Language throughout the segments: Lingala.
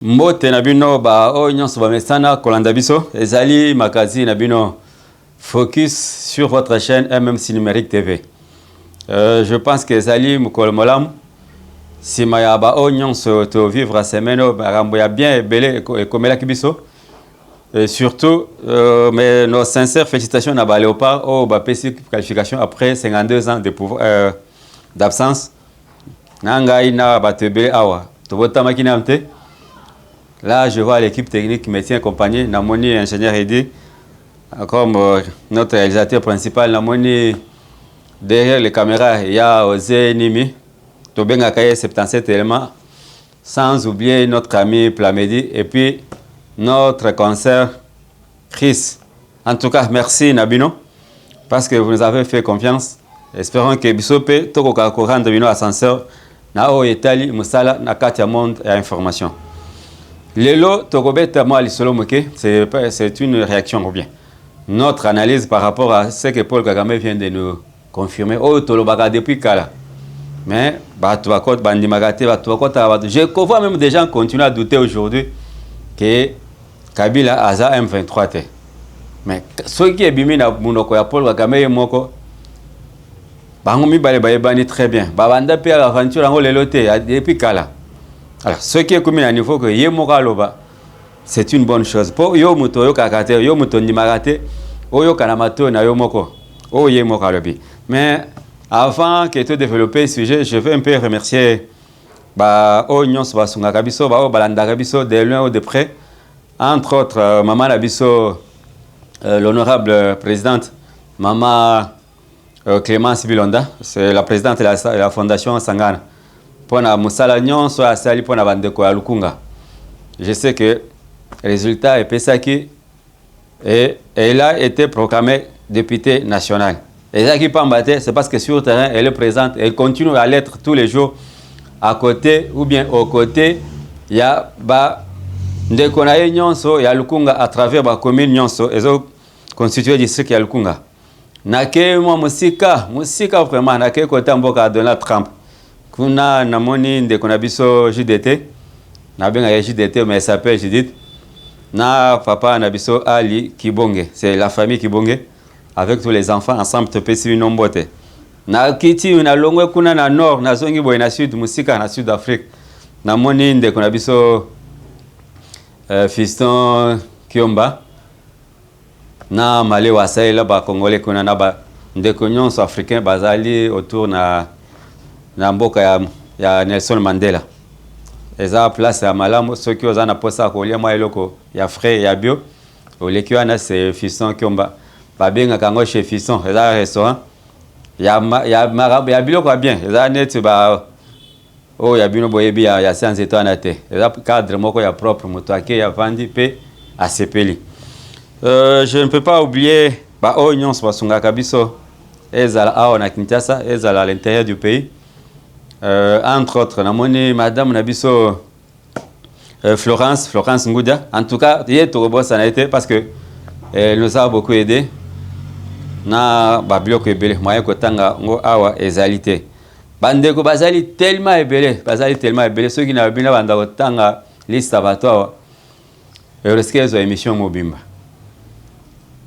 Mbote na bino ba o nyonso ba mesana kolanda biso ezali makazi na bino focus sur votre chaîne MMC Numérique TV. Je pense que ezali mukolo molam sima ya ba o nyonso to vivre a semaine ba rambo ya bien belé e komela kibiso. Et surtout mais nos sincères félicitations na ba Léopard o ba PC qualification après 52 ans de pouvoir d'absence. Nanga ina ba tebe awa to botama kinamte. Là, je vois l'équipe technique qui me tient accompagné. Namoni, ingénieur Eddy, comme notre réalisateur principal. Namoni, derrière les caméras, il y a Osé Nimi, Tobenga Kaye 77 éléments, sans oublier notre ami Plamedi, et puis notre concert Chris. En tout cas, merci Nabino, parce que vous nous avez fait confiance. Espérons que Bisope, Tokoka Koran de Bino Ascenseur, Nao Etali, Moussala, Nakatia Monde et Information. Lelo Tokobeta moi l'isolomoke, c'est une réaction ou bien notre analyse par rapport à ce que Paul Kagame vient de nous confirmer. Oh tolobaka depuis Kala. Mais Batuakot Bandimagate Batuakota, je vois même des gens continuent à douter aujourd'hui que Kabila Aza M23. Mais ce qui est bimi na munoko ya Paul Kagame moko bangomi bani très bien. Babanda pe aventure ngo lelote depuis Kala. Alors, ce qui est commun à niveau que Yemokaloba, c'est une bonne chose. Pour yo muto yo kakate, yo muto nimagate, yo kanamato na yo moko, Yemokalobi. Mais avant que tu développes ce sujet, je veux un peu remercier Nyon Basunga Kabiso, Balanda Kabiso, de loin ou de près. Entre autres, Maman Nabiso, l'honorable présidente, Maman Clémence Bilonda, c'est la présidente de la fondation Sangana. Pona musala nyonso asali pona bandeko ya Lukunga. Je sais que le résultat est pesaki et elle a été proclamée députée nationale. Et ça qui pambate, c'est parce que sur le terrain, elle est présente, elle continue à l'être tous les jours à côté ou bien au côté. Il y a ndeko na nyonso ya Lukunga à travers ba commune nyonso ezo constitué district ya Lukunga. Nake mo musika vraiment nake côté mboka Donald Trump. Kuna namoni ndeko na biso JDT na benga ya JDT mais s'appelle Judith na papa na biso Ali Kibonge, c'est la famille Kibonge avec tous les enfants ensemble te pesi nombote na kiti na longwe kuna na nord na zongi boy na sud musika na sud Afrique namoni ndeko na biso Fiston Kiomba na Male Wasaila ba Congolais kuna na ba ndeko nyonso africain bazali autour na mboka ya Nelson Mandela. Eza place ya malamu soki ozana posa ko lia mwa eloko ya frais ya bio. Oleki wana c'est Fiston Kiomba. Babenga kango chez Fiston, eza restaurant. Ya biloko bien. Eza net ya bino boyebi ya science étoile te. Eza cadre moko ya propre motoake ya vandi pe a sepeli. Je ne peux pas oublier nyonso basunga kabiso ezala awa na Kinshasa, ezala à l'intérieur du pays. Entre autres, namoni madame Nabiso Florence Ngoudia. En tout cas, hier Torobo ça a été parce que elle nous a beaucoup aidé. Na babiloko ebele moyen kotanga ngo awa ezalité. Bandeko bazali tellement ebele, ceux qui n'avaient pas banda kotanga liste abatwa. Euroskezo émission mobimba.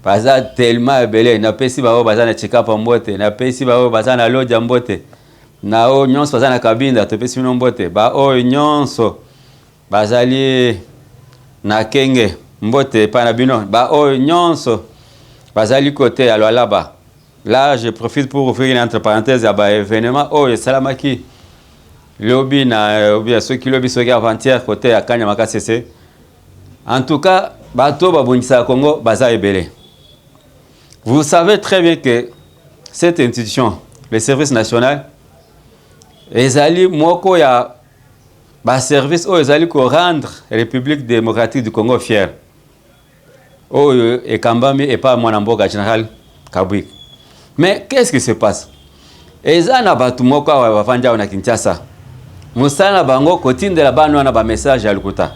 Baza tellement ebele, na pesi bao bazana chikapa mbote, na pesi bao bazana loja mbote. Na o nyonso bazana kabinda to pesi mbote nyonso bazali na kenge mbote pana bino nyonso bazali côté ya Lualaba. Là je profite pour ouvrir une entre parenthèses à événement salamaki lobby na bien ceux qui lobby soki avant-hier côté ya Kanya Makasese. En tout cas bato babundisa Congo baza ebele. Vous savez très bien que cette institution, le service national ezali moko ya ba service ezali ko rendre République démocratique du Congo fière. Et Kambami et pas mwana mboka général Kabwik. Mais qu'est-ce qui se passe? Ezana batu moko wa bafanja na Kinshasa. Musana bango kotindela bano na ba message ya lukuta.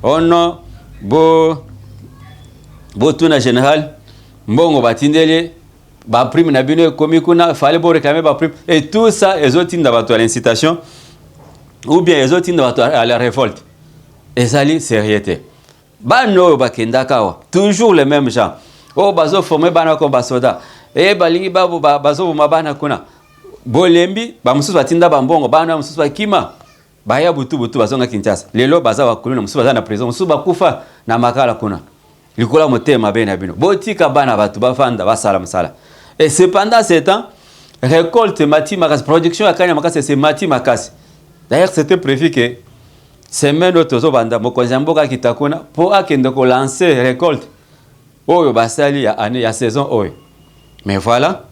Ono bo tuna général mbongo batindele ba prime na bino komi kuna fallait pour réclamer ba prime et tout ça les autres à l'incitation ou bien les autres à la révolte. ezali sérieuté. Bano bakendaka wa toujours les mêmes gens. Oh bazo formé bana ko basoda. Balingi babo bazo mabana kuna. Bolembi ba mususu batinda bambongo bana mususu bakima. Baya butu bazonga Kinshasa. Lelo baza wakuluna mususu baza na prison mususu bakufa na makala kuna. Likola motema bena bino. Botika bana batu bafanda basala musala. Et cependant ce temps récolte mati makasi production ya kanya makasi c'est mati makasi. D'ailleurs c'était prévu que semaine otozo banda mokonzi mboka kitakuna po akende ko lancer récolte oyo basali ya année ya saison oyo. Mais voilà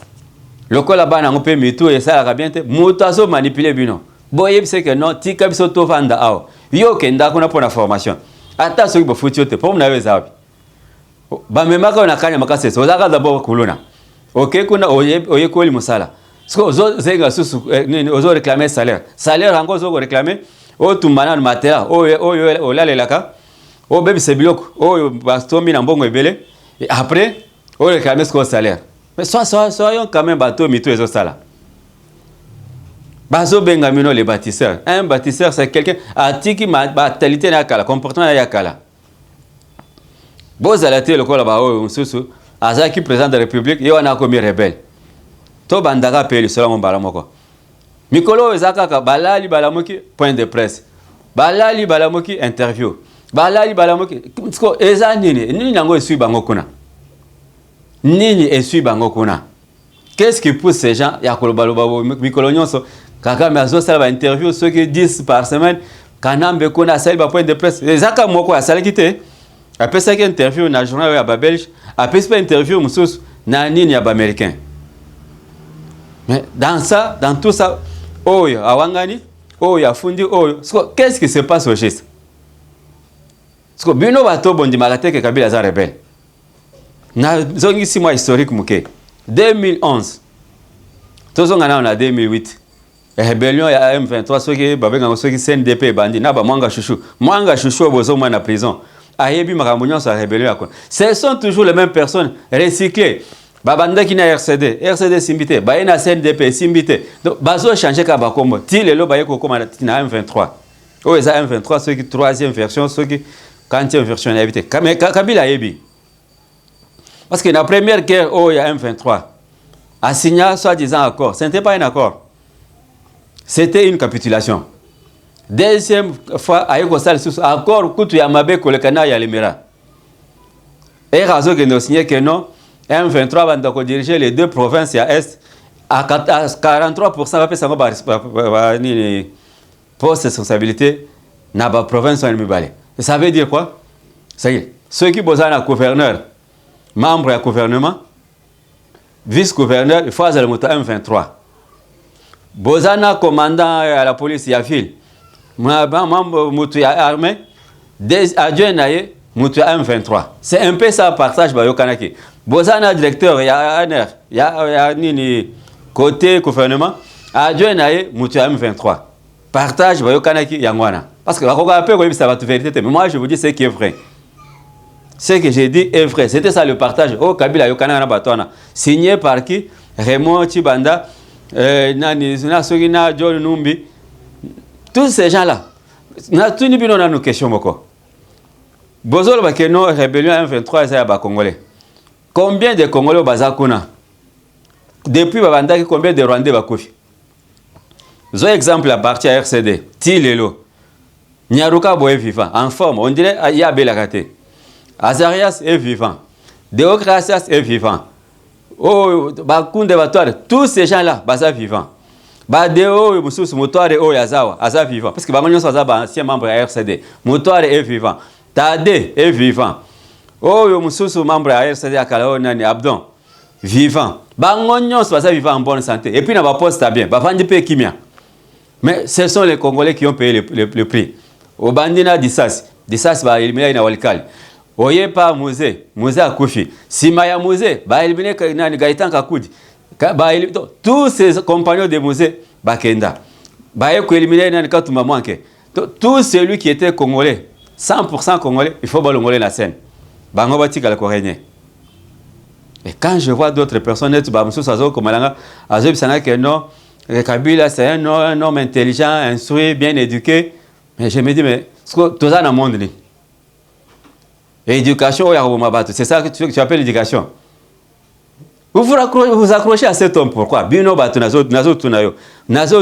lokola bana ngopé mitu et ça la bien te motazo manipuler bino. Boye c'est que non tika biso to vanda awo. Yo kenda kuna pour la formation. Ata soki bo futi yote po mna weza wapi. Ba memaka na kanya makasi so zaka d'abord kuluna. OK kuna oye koli musala. Sko zo zenga susu nini ozo réclamer salaire. Salaire ngo zo réclamer o tumbana na matela o lalelaka o bebi sebiloko o bastomi na mbongo ebele et après o réclamer ce salaire. Mais soyons quand même bateau mito ezo sala. Bazo bengamino les bâtisseurs. Un bâtisseur c'est quelqu'un atiki mentalité na kala comportement na kala. Bozalate lokola ba o susu azaki président de la République yo na komi rebelle. To bandaka peli selon mbala moko. Mikolo ezaka balali balamoki point de presse. Balali balamoki interview. Balali balamoki tsko eza nini nango esui bango kuna. Nini esui bango kuna. Qu'est-ce qui pousse ces gens ya kolobaloba mikolo nyonso kaka mazo sala ba interview ceux qui 10 par semaine kanambe kuna sala ba point de presse. Ezaka moko ya sala kité. Après ça interview na journal ya ba belge, après ça interview mususu na nini ya ba américain. Mais dans tout ça oyo awangani oyo afundi oyo qu'est-ce qui se passe au geste parce que bino bato bondi malateke Kabila za rebelle na zongi si moi historique muke 2011 tozonga na 2008 rébellion ya M23 soki babenga soki CNDP bandi na ba mwanga chouchou bozo mwa na prison ayebi makambo nyonso ya rébellion yakona ce sont toujours les mêmes personnes recyclées. Babanda qui na RCD simbité, baye na CNDP simbité. Donc bazo changer ka bakombo. Ti lelo baye ko koma na M23. O eza M23 ceux qui troisième version, ceux qui quatrième version invité. Kabila yebi. Parce que la première guerre il y a M23 a signé soi-disant accord. Ce n'était pas un accord. C'était une capitulation. Deuxième fois ayeko sal sous accord kutu ya mabe kolekana ya lemera. Et razo que nous signé que non M23 va diriger les deux provinces à Est à 43% va faire ni poste de responsabilité na ba province en Mibale. Ça veut dire quoi? Ça y est, ceux qui bossent na gouverneur, membre du gouvernement, vice-gouverneur, il faut aller monter M23. Bozana commandant à la police ya ville, membre mutu ya armée, des adjoints naie mutu M23. C'est un peu ça partage ba yokanaki. Bozana directeur ya ANR ya nini côté gouvernement adjoint naie mutu M23. Partage ba yokanaki yangwana. Parce que bakoka peu ko ça va te vérité mais moi je vous dis ce qui est vrai. Ce que j'ai dit est vrai. C'était ça le partage. Oh Kabila yokana na batona. Signé par qui? Raymond Chibanda nani na sogina John Numbi. Tous ces gens là. Na tuni bino na nous question moko. Bozolo bakeno rébellion M23 ça ba congolais. Combien de Congolais bazakuna? Depuis babandaki combien de Rwandais bakufi? Zo exemple à partir à RCD, Tilelo. Nyaruka boy vivant en forme, on dirait ya belakate. Azarias est vivant. Deokrasias est vivant. Oh bakunde batware, tous ces gens là baza vivants. Badeo mususu mutware o yazawa, aza vivant parce que bangonyo so azaba ancien membre à RCD. Mutware est vivant. Tade est vivant. Oh, yo mususu membre à RCD akala nani Abdon vivant. Bangonyo so baza vivant en bonne santé. Et puis na ba poste bien, ba vandi pe kimia. Mais ce sont les Congolais qui ont payé le prix. Au bandina Dissas ba éliminer na Walikali. Oye pa musée akufi. Simaya musée ba éliminer nani Gaëtan Kakudi. Ba tous ces compagnons de musée ba kenda. Ba ko éliminer nani Katumba Mwanke. Tout celui qui était congolais, 100% congolais, il faut balongoler la scène. Bango batika la korenye. Et quand je vois d'autres personnes tu ba muso sazo komalanga azo bisanga que non Kabila c'est un homme intelligent, instruit, bien éduqué. Mais je me dis, mais tout ça dans le monde. Éducation, c'est ça que tu appelles l'éducation. Vous vous accrochez à cet homme, pourquoi? Bino batu nazo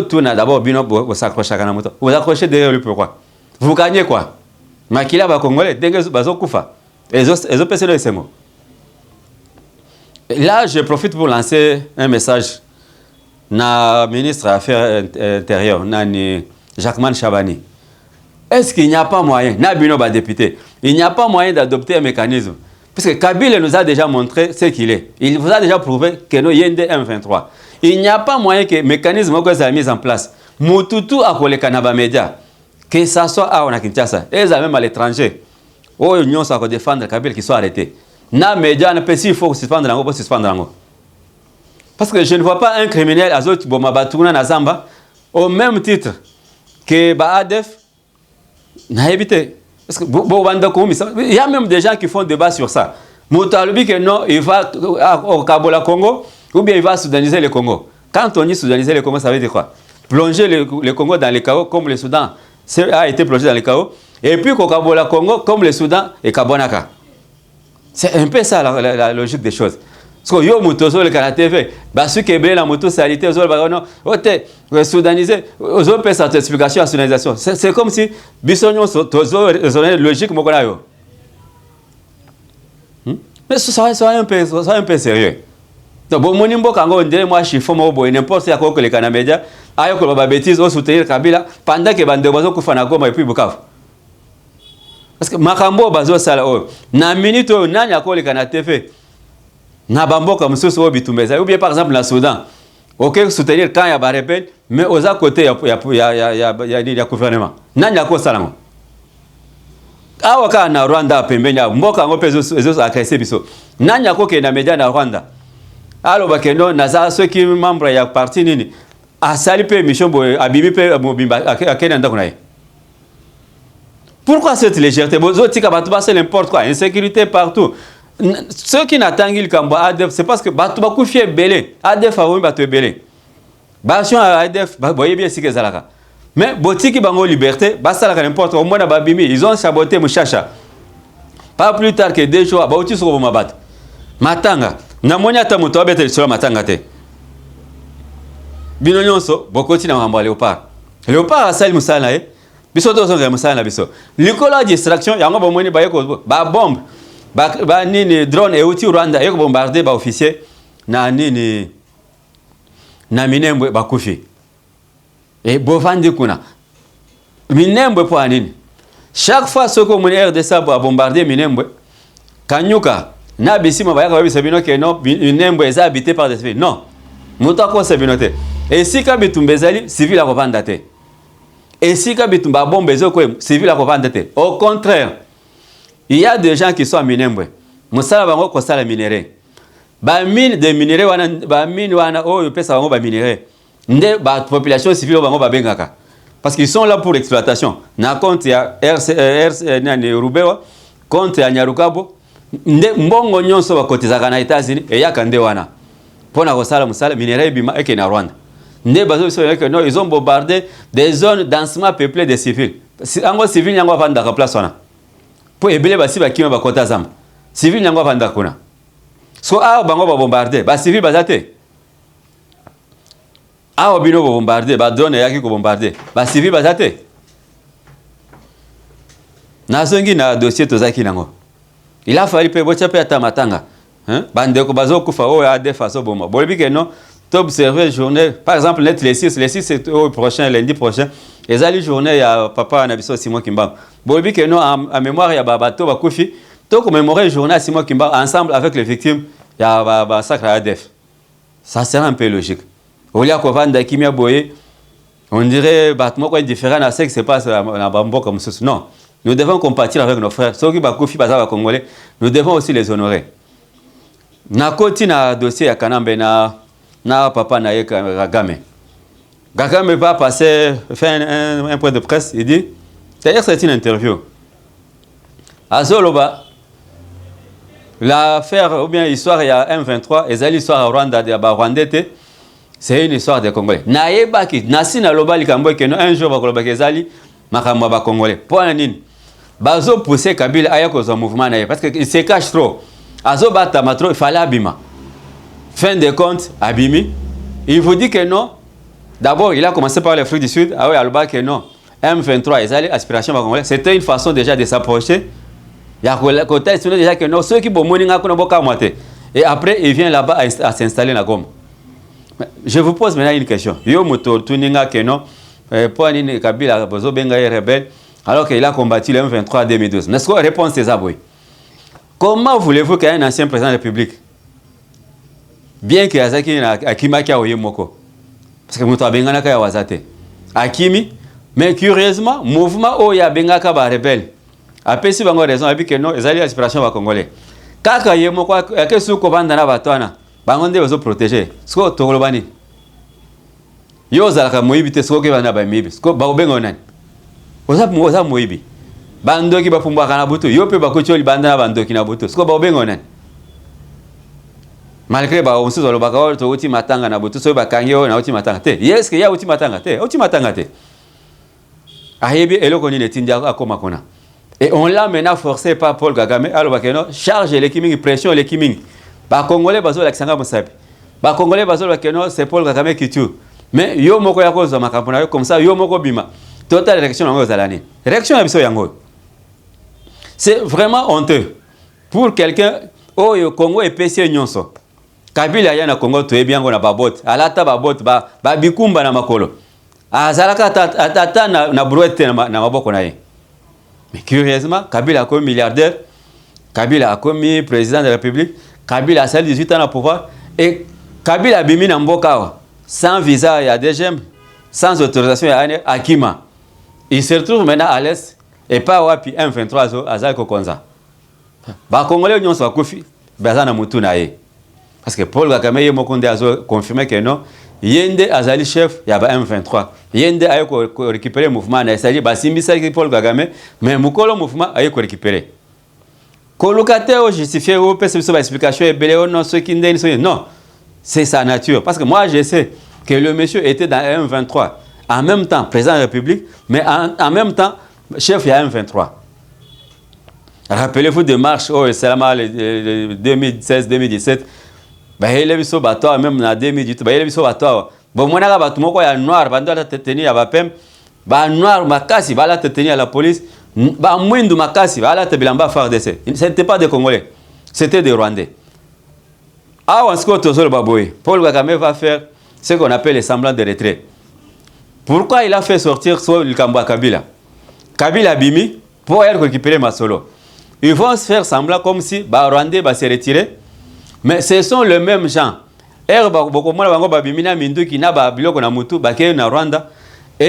tuna d'abord bino vous s'accrochez à moto. Vous accrochez derrière lui, pourquoi? Vous gagnez quoi? Makila ba congolais, dengue bazo kufa. Les autres personnes de ces mots. Là, je profite pour lancer un message na ministre des Affaires intérieures, Nani Jacquemin Chabani. Est-ce qu'il n'y a pas moyen, na bino ba député, il n'y a pas moyen d'adopter un mécanisme? Parce que Kabila nous a déjà montré ce qu'il est. Il vous a déjà prouvé que nous Yende M23. Il n'y a pas moyen que le mécanisme soit mis en place. Mututu a collé Kanaba Média. Que ça soit à Kinshasa, et même à l'étranger. Oh, l'Union soit défendre Kabila qui soit arrêté. Na Média, il faut suspendre l'ango, pour suspendre l'ango. Parce que je ne vois pas un criminel à Zot Bomabatouna Nazamba au même titre que Baadef n'a évité. Parce que il y a même des gens qui font débat sur ça. Moutalobi que non, il va au Kabola Congo ou bien il va soudaniser le Congo. Quand on dit soudaniser le Congo, ça veut dire quoi? Plonger le Congo dans le chaos comme le Soudan a été plongé dans le chaos. Et puis au Kabola Congo comme le Soudan et Kabonaka. C'est un peu ça la logique des choses. Parce que yo mutozo le TV, ceux qui ont la moto salité, ils ont soudaniser, ils ont fait cette explication à soudalisation. C'est comme si bisogno logique mokonayo. Mais soyez un peu sérieux. Donc bon monimbo kango on dirait moi chiffon mo boy n'importe quoi que les Canamédia ayo ko ba bêtise au soutenir Kabila pendant que bande bazo kufana Goma et puis Bukavu. Parce que makambo bazo sala o na minute nani akole kana TV. Na bamboka mususu wo bitumbeza ou bien par exemple la Soudan OK soutenir quand il y a barepel mais aux à côté il y a gouvernement nani yako salango awaka na Rwanda pembenya mboka ngo pezo ezo akese biso nani yako ke na media na Rwanda alo bakendo na za ceux qui membre ya parti nini asali pe mission boy abimi pe mobimba akena ndako naye. Pourquoi cette légèreté? Bozo tika batu ba c'est n'importe quoi, insécurité partout. Ceux qui n'attendent le Kamba ADF, c'est parce que Batu Bakoufi est belé. ADF a Batu belé. Bation à ADF, voyez bien ce que c'est là. Mais Botiki Bango Liberté, Bassa n'importe au moins à Babimi, ils ont saboté Mouchacha. Pas plus tard que 2 jours, Bauti sur Mabat. Matanga, Namonia Tamuto abete sur Matangate. Binonyonso, Bokoti na Mamba Léopard. Léopard a Sali Moussana, Bisoto son Moussana Biso. L'école de distraction, Yango Bomoni Bayeko, ba bombe. Ba nini drone et outil Rwanda et bombardé ba officier na nini na Minembwe bakufi et bovandi kuna Minembwe pour nini chaque fois ce que mon RDC a bombardé Minembwe Kanyuka na bisima ba yaka bisabino que non Minembwe est habité par des civils non mutako sabinote et si ka bitumbezali civil a kovandate et si ka bitumba bombe zo ko civil a kovandate au contraire. Il y a des gens qui sont à Minembwe. Moussala bango ko sala minéré. Ba mine de minéré wana ba mine wana oh pesa bango ba minéré. Nde ba population civile bango ba bengaka. Parce qu'ils sont là pour l'exploitation. Na compte ya RC nani Rubewa, compte ya Nyarukabo. Nde mbongo nyonso ba kotizaka na États-Unis et ya kande wana. Pona ko sala musala minéré bima eke na Rwanda. Nde bazo so que non ils ont bombardé des zones densément peuplées de civils. Ango civil nyango vanda ka place wana. Pour ebele basi bakima bakota zamba civil nyango vanda kuna so bango ba bombarder ba civil bazate bino ba bombarder ba drone yaki ko bombarder ba civil bazate na zongi na dossier tozaki nango il a fallu pe bocha pe atamatanga bande ko bazo kufa ADF so bomba bolbi que non to observer journée par exemple net les 6 c'est au prochain lundi prochain et ali journée ya papa na biso Simon Kimba bolbi que non en mémoire ya babato bakufi to commémorer journée Simon Kimba ensemble avec les victimes ya ba sacre ADF ça sera un peu logique olia ko vanda kimia boye on dirait battement quoi différent à ce qui se passe na bambo comme ça non nous devons compatir avec nos frères ceux qui bakufi baza congolais nous devons aussi les honorer na koti na dossier ya Kanambe na papa na ye Kagame. Kagame va passer, faire un point de presse, il dit, d'ailleurs c'est une interview. À Zoloba, l'affaire, ou bien l'histoire, il y a M23, et l'histoire à Rwanda, c'est une histoire des Congolais. Naebaki, Nasi na loba likambo que un jour va koloba kezali, makambo ba congolais pour nini bazo pousser Kabila aya ko za mouvement na parce que il se cache trop azo bata matro il fallait abima fin de compte abimi il vous dit que non d'abord il a commencé par les fruits du sud ah oui alba que non M23 ils allaient aspiration ba congolais c'était une façon déjà de s'approcher il y a côté déjà que non ceux qui bon moninga ko boka moité et après il vient là-bas à s'installer na Goma. Je vous pose maintenant une question yo moto tuninga que non pour nini Kabila bozo benga rebelle alors qu'il a combattu le M23 en 2012. N'est-ce que réponse c'est ça, oui. Comment voulez-vous qu'un ancien président de la République, bien que Azaki Akima kia oye moko, parce que muto abengana kaya wazate, Akimi, mais curieusement, mouvement oya benga kaba rebelle, après si bango raison, et puis que non, ils allaient l'aspiration va congolais. Kaka ye moko, que sous kobanda na batwana, bango nde ozo protéger, sko tolobani. Yo zalaka moibite sko ke bana ba mibi, sko ba obenga nani. Oza moibi bandoki bapumba kana butu yo pe bakocholi banda na bandoki na butu siko ba obengo nani malgré ba onsu zolo baka to uti matanga na butu so ba kangyo na uti matanga te yes que ya uti matanga te ayebi eloko ni netindia akoma kona et on l'a maintenant forcé par Paul Kagame alors ba keno charge l'équiping pression l'équiping ba congolais bazo la kisanga mosapi ba congolais bazo la keno c'est Paul Kagame qui tue mais yo moko ya ko za makampona yo comme ça yo moko bima total réaction aux alani. Réaction à yango. C'est vraiment honteux pour quelqu'un au Congo et PC nyonso. Kabila ya na Congo to ebiango na babot. Alata babot ba bikumba na makolo. Azalaka atata na brouette na maboko na ye. Mais curieusement, Kabila a comme milliardaire, Kabila a comme président de la République, Kabila a 18 ans au pouvoir et Kabila a bimi na mboka sans visa ya DGM, sans autorisation ya Akima. Il se retrouve maintenant à l'est et pas wapi M23 azako konza. Ba congolais nyonso bakufi bazana mutu na ye. Parce que Paul Kagame ye mokonde azo confirmer que non, yende azali chef ya ba M23. Yende ayo ko récupérer mouvement na esali ba simbisa ki Paul Kagame mais mukolo mouvement ayo ko récupérer. Ko lokate o justifier o pese biso ba explication e belé non ce qui ndeni non. C'est sa nature parce que moi je sais que le monsieur était dans M23. En même temps, président de la République, mais en même temps, chef il y a M23. Rappelez-vous des marches au Salama 2016-2017. Il a vu ce bateau, même en 2018, il a vu ce bateau. Bon, moi, je suis noir, je suis tenu à la PEM, je suis noir, je suis tenu à la police, je suis noir, je suis tenu à la FARDC. Ce n'était pas des Congolais, c'était des Rwandais. Ah, on se retrouve Paul Kagame va faire ce qu'on appelle les semblants de retrait. Pourquoi il a fait sortir le Kamba Kabila? Kabila Bimi pour récupérer Masolo. Ils vont se faire semblant comme si Rwandais va se retirer. Mais ce sont les mêmes gens. Et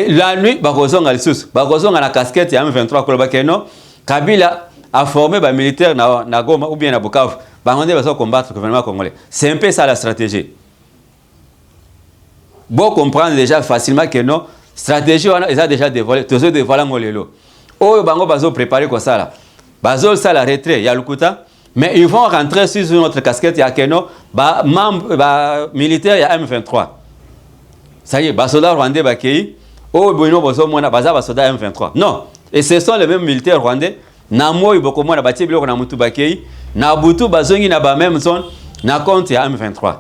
la nuit, la casquette M23 Kabila a formé les militaires na Goma ou bien à Bukavu. Ils vont combattre le gouvernement congolais. C'est un peu ça la stratégie. Bon comprendre déjà facilement que non stratégie on a déjà dévoilé tous dévoilé ngolelo oh bango bazo préparer quoi ça là bazo ça la retrait ya lukuta mais ils vont rentrer sur notre casquette ya keno membre militaire ya M23 ça y est basoda rwandais bakei oh bono bazo mona baza basoda M23 non et ce sont les mêmes militaires rwandais na moi boko mona bati biloko na mutu bakei na butu bazongi na ba même zone na compte ya M23.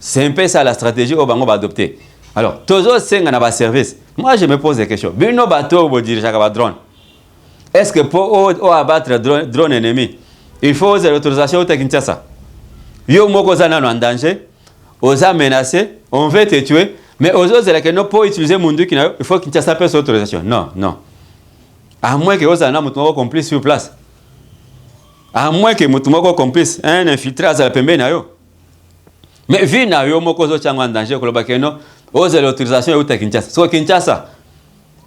C'est un peu ça la stratégie au Bango va adopter. Alors, toujours c'est un service. Moi, je me pose des questions. Bino bateau pour diriger un drone. Est-ce que pour abattre drone ennemi, il faut l'autorisation de Kinshasa? Yo moko zana en danger, osa menacé, on veut te tuer, mais aux autres c'est que non pour utiliser Mundu il faut Kinshasa passe l'autorisation. Non, non. À moins que osana mutumoko complice sur place. À moins que mutumoko complice un infiltré à la pembe na yo. Mais vu na yo moko zo chango en danger ko lobake no oza l'autorisation ya Kinshasa. So Kinshasa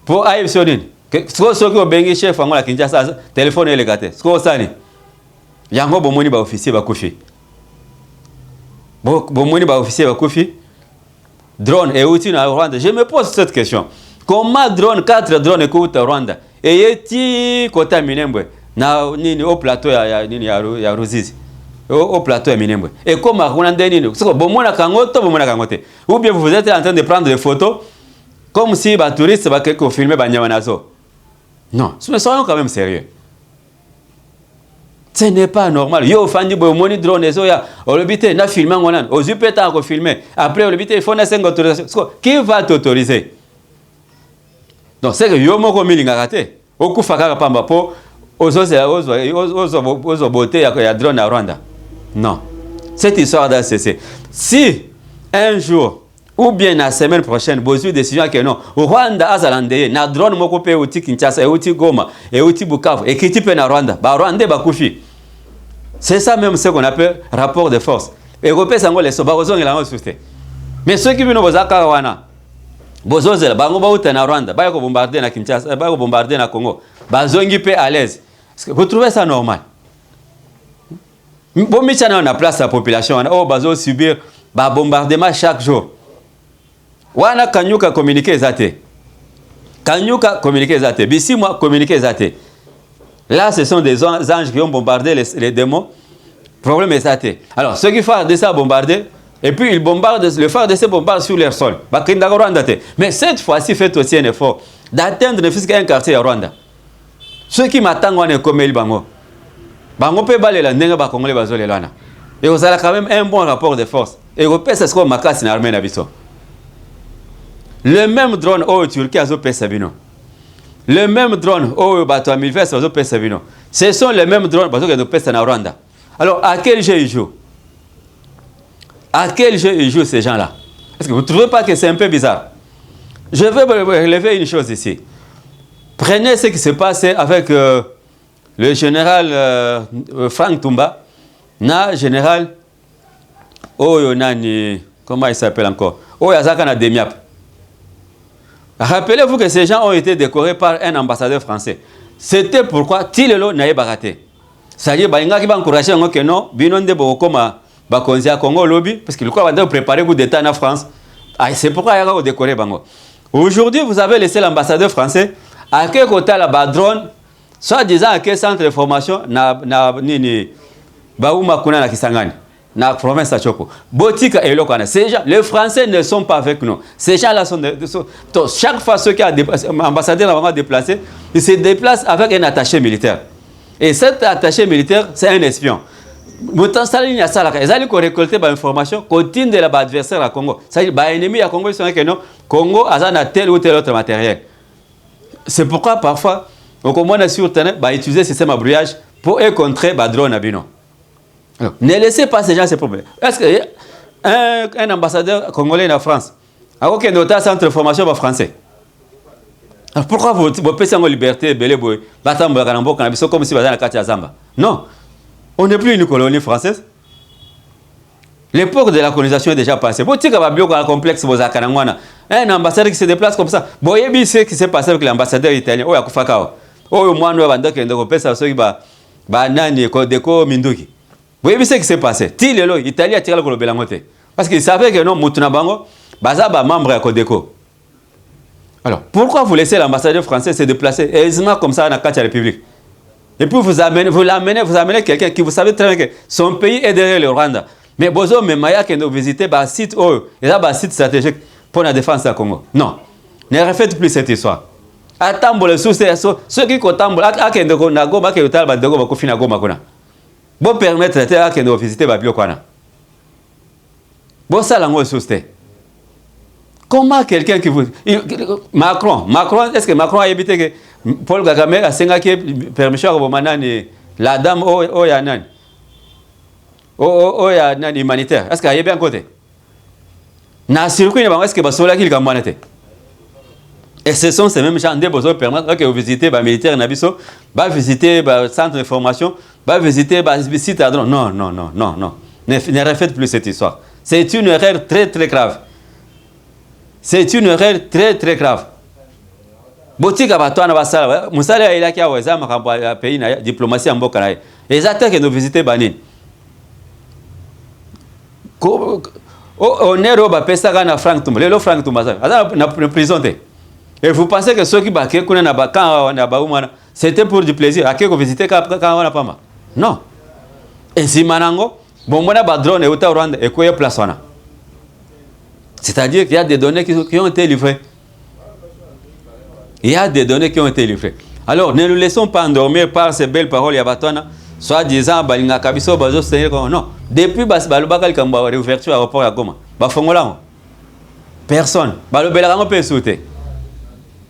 pour aïe sonine. So so ko bengi chef ango la Kinshasa téléphone ele gate. So sani. Yango bomoni ba officier ba kufi. Bomoni ba officier ba kufi. Drone et outil na Rwanda. Je me pose cette question. Comment drone 4 drones écoute Rwanda et yeti kota Minembwe na nini au plateau ya nini ya Ruzizi. Au plateau ya Minembwe. Et comme Rwanda nini, c'est bomona kangoto bomona kangote. Ou bien vous êtes en train de prendre des photos comme si ba touristes ba que filmer ba nyama nazo. Non, soyons quand même sérieux. Ce n'est pas normal. Yo fandi boy moni drone ezo ya olobité na filmer ngonan. Ozu peta ko filmer. Après olobité il faut na 5 autorisations. Qui va t'autoriser? Donc c'est que yo moko milinga raté. Okufa kaka pamba po ozo boté ya drone à Rwanda. Non. Cette histoire doit cesser. Si un jour ou bien la semaine prochaine, vous avez décision que non, Rwanda azalandeye na drone moko pe uti Kinshasa, uti Goma, et uti Bukavu, et qui type na Rwanda, ba Rwanda ba kufi. C'est ça même ce qu'on appelle rapport de force. Et Européens sango les sobarozon et la susté. Mais ceux qui viennent aux Akawana, bozozel, bango ba uta na Rwanda, ba ko bombarder na Kinshasa, ba ko bombarder na Congo, ba zongi pe à l'aise. Vous trouvez ça normal? Bon, mais on a place à la population, on va subir ba bombardement chaque jour. Wana kanyuka communiquer zate. Kanyuka communiquer zate. Bisi moi communiquer zate. Là, ce sont des anges qui ont bombardé les démons. Problème est zate. Alors, ceux qui font de ça bombarder, et puis ils bombardent, le phare de ces bombarde sur leur sol. Mais cette fois-ci, faites aussi un effort d'atteindre ne fût qu'un quartier à Rwanda. Ceux qui m'attendent, on est comme ils bango. Bango peut baler la nenga ba congolais bazole lana. Et vous avez quand même un bon rapport de force. Et vous pouvez s'asseoir ma casse in armée nabiso. Le même drone au Turquie a zopé Sabino. Le même drone au bateau à Milves a zopé Sabino. Ce sont les mêmes drones bateau qui a zopé en Rwanda. Alors, à quel jeu ils jouent? À quel jeu ils jouent ces gens-là? Est-ce que vous ne trouvez pas que c'est un peu bizarre? Je vais vous relever une chose ici. Prenez ce qui s'est passé avec le général Frank Tumba, na général Oyonani, comment il s'appelle encore? Oyazaka Demiap. Rappelez-vous que ces gens ont été décorés par un ambassadeur français. C'était pourquoi Tilelo n'a pas raté. C'est-à-dire que va encourager que non, binonde bokoma bakonzia Congo lobby parce qu'il croit va préparer coup d'état en France. C'est pourquoi il a décoré bango. Aujourd'hui, vous avez laissé l'ambassadeur français à quel côté la drone, soit disant à quel centre de formation na nini bauma kuna na Kisangani. Na province à Choko. Botika et Lokana. Ces gens, les Français ne sont pas avec nous. Ces gens-là sont, chaque fois ceux qui ont ambassadeur a déplacé, ils se déplacent avec un attaché militaire. Et cet attaché militaire, c'est un espion. Ils allaient récolter des informations continue de l'adversaire à Congo. C'est-à-dire, l'ennemi à Congo, ils sont que non, Congo a tel ou tel autre matériel. C'est pourquoi parfois, on commande sur terrain, utiliser le système à brouillage pour contrer les drones à Bino. Alors, ne laissez pas ces gens ces problèmes. Est-ce qu'un ambassadeur congolais en France a aucun autre centre de formation français? Alors pourquoi vous pensez en liberté, comme si vous avez la Zamba? Non, on n'est plus une colonie française. L'époque de la colonisation est déjà passée. Vous savez un complexe, un ambassadeur qui se déplace comme ça. Vous voyez ce qui s'est passé avec l'ambassadeur italien. Oh, vous voyez ce qui s'est passé? Tilelo, l'Italie a tiré le Belangote. Parce qu'il savait que non, Moutunabango, Bazaba membre à Codeco. Alors, pourquoi vous laissez l'ambassadeur français se déplacer aisément comme ça dans la République? Et puis vous amenez quelqu'un qui vous savez très bien que son pays est derrière le Rwanda. Mais Bozo, mais Maya, qui nous visiter un site, et là, un site stratégique pour la défense du Congo. Non, ne refaites plus cette histoire. Attends, ceux qui comptent, bon permettre de visiter Babio Kwana. Bon ça l'ango sousté. Comment quelqu'un qui vous Macron, est-ce que Macron a évité que Paul Kagame a signé permission à manani la dame o ya nani? O ya nani humanitaire. Est-ce qu'il y a bien côté? Na circuit est-ce que basola qui le et ce sont ces mêmes gens qui besoin permettre que vous visitez les militaires nabiso, va visiter le centre de formation, va visiter le site à drone. Non. Ne refaites plus cette histoire. C'est une erreur très très grave. C'est une erreur très très grave. Botika batwana basala, musala ila kia weza makambo ya pays na diplomatie en mboka na. Les attaques que nous visiter banine. On est au pesa kana Frank Tumba. Le Frank Tumba ça. Na prison. Et vous pensez que ceux qui baquent c'était pour du plaisir? À qui vous visitez quand on n'a pas mal? Non. Et si manango, bon, on a des drones et au Rwanda et quoi place on a? C'est-à-dire qu'il y a des données qui ont été livrées. Il y a des données qui ont été livrées. Alors, ne nous laissons pas endormir par ces belles paroles Yabatona, soit disant, Balinga Kabiso, Bazo, non. Depuis Balubakal Kamba, réouverture à l'aéroport à Goma, Bafongola, personne. Balubelarango peut sauter.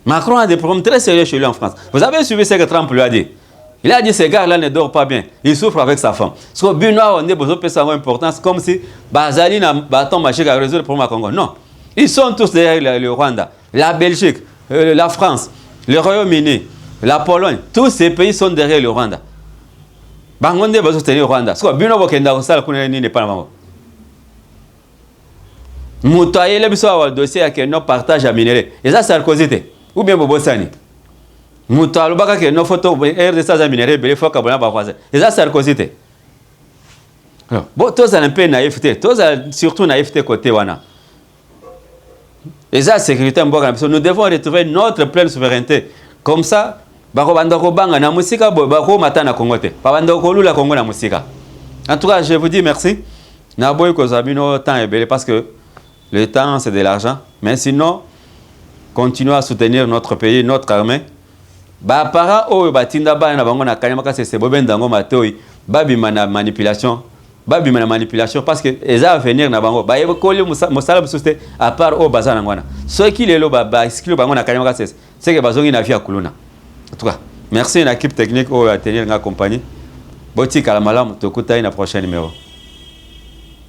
Macron a des problèmes très sérieux chez lui en France. Vous avez suivi ce que Trump lui a dit. Il a dit ces gars-là ne dorment pas bien. Il souffre avec sa femme. Parce que Benoît, on a besoin de sa importance comme si Bazali n'a pas marché à résoudre le problème à Congo. Non. Ils sont tous derrière le Rwanda, la Belgique, la France, le Royaume-Uni, la Pologne. Tous ces pays sont derrière le Rwanda. Bangonde a besoin de soutenir le Rwanda. Parce que Benoît Bokenda n'est pas là. Moutaye, le besoin de dossier à nos partage à minerai. Et ça, c'est Sarkozy. Ou bien Bobosani. Moutaye, le que nos photos, air de ça, minerai, il faut qu'on ait. Et ça, c'est Sarkozy. Bon, tous un peu naïveté. Tous surtout naïveté côté Wana. Et ça, sécurité, nous devons retrouver notre pleine souveraineté. Comme ça, en tout cas, je vous dis merci. Parce que le temps, c'est de l'argent. Mais sinon, continuez à soutenir notre pays, notre armée. Manipulation. Parce que les à venir na bango ba yebo koli musala bususte à part au bazana ngwana ceux qui les loba ba exclu bango na kanyama c'est que bazongi na via kuluna en tout cas merci à l'équipe technique au tenir nga compagnie boti kala malamu tokuta na prochain numéro.